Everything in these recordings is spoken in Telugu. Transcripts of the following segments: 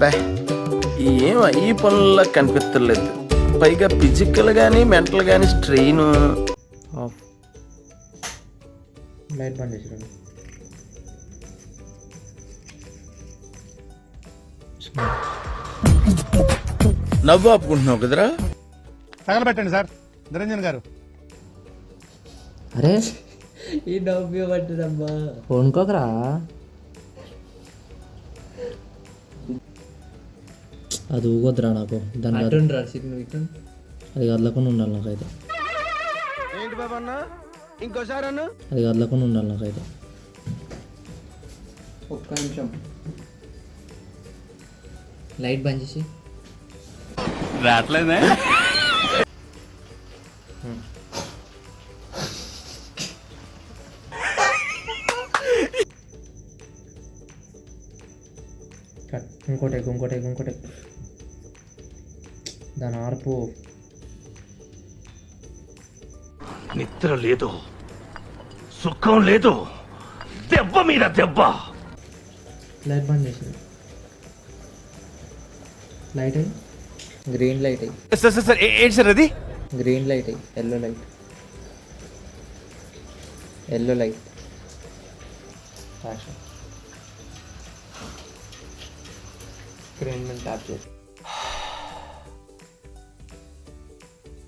బా ఏం ఈ పనుల్లో కనిపించలేదు. పైగా ఫిజికల్ కానీ మెంటల్ కానీ స్ట్రెయిన్. లైట్ బంద్ చేసి నవ్వు ఆపుకుంటున్నావు కదరా. తగలబెట్టండి సార్ నిరంజన్ గారు. అరే ఈ నవ్వు పట్టుదమ్మా. వండుకోకరా. అది ఊగొద్దురా నాకు. దాని అటుండ్రా సిగ్నల్ ఇటు. అది కదలకుండా ఉండాలి నాకైతే. ఏంటి బాబా అన్న ఇంకోసారి అన్న. అది కదలకుండా ఉండాలి నాకైతే. ఒక్క నిమిషం లైట్ బంద్ చేసి. రావట్లేదే. ఇంకోటి దాని ఆర్పు. నిద్ర లేదు, సుఖం లేదు, దెబ్బ మీద దెబ్బ. లైట్ బంద్ చేసి. లైట్ అయ్యి గ్రీన్ లైట్ అయ్యి. సార్ ఏంటి సార్ అది? గ్రీన్ లైట్ అయ్యి. Yellow light. Yellow light. Screen మీద ట్యాప్ చేసి.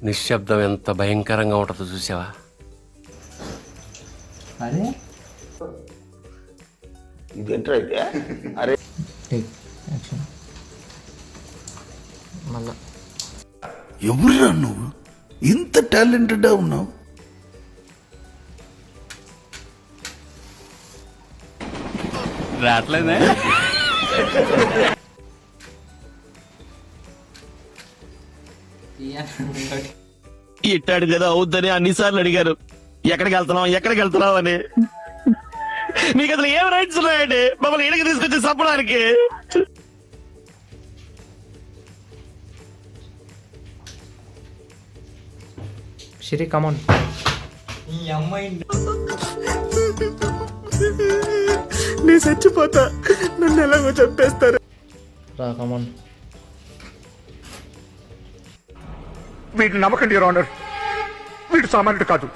నిశ్శబ్దం ఎంత భయంకరంగా ఉంటుందో చూసావా? అరే ఇదేంట్రా అయితే? అరే యాక్షన్ మళ్ళా. ఎవరురా నువ్వు? ఇంత టాలెంటెడ్గా ఉన్నావు. రావట్లేదే. ఇట్టాడు కదా అవుద్దని అన్నిసార్లు అడిగారు ఎక్కడికి వెళ్తున్నావు అని. మీకు అసలు ఏం రైట్స్ ఉన్నాయండి మమ్మల్ని ఇళ్ళకి తీసుకొచ్చి చంపడానికి? షిరి కమాన్. ఈ అమ్మాయి నేను చచ్చిపోతా, నన్ను ఎలాగో చంపేస్తారు. రా కమాన్. వీటిని నమ్మకండి యువర్ ఆనర్. వీడు సామాన్యుడు కాదు,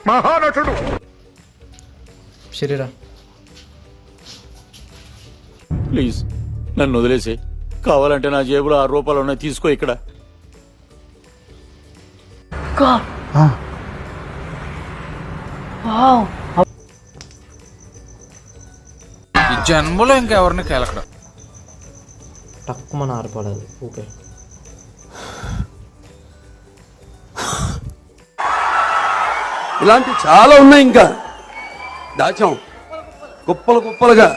మహానటుడు. షిరిరా. ప్లీజ్ నన్ను వదిలేసి, కావాలంటే నా జేబులో 6 రూపాయలు ఉన్నాయి, తీసుకో. ఇక్కడ ఈ జన్మలో ఇంకెవరిని కేలకడం. తక్కువ మన ఆర్పడదు. ఓకే ఇలాంటి చాలా ఉన్నాయి, ఇంకా దాచాం కుప్పలుగా.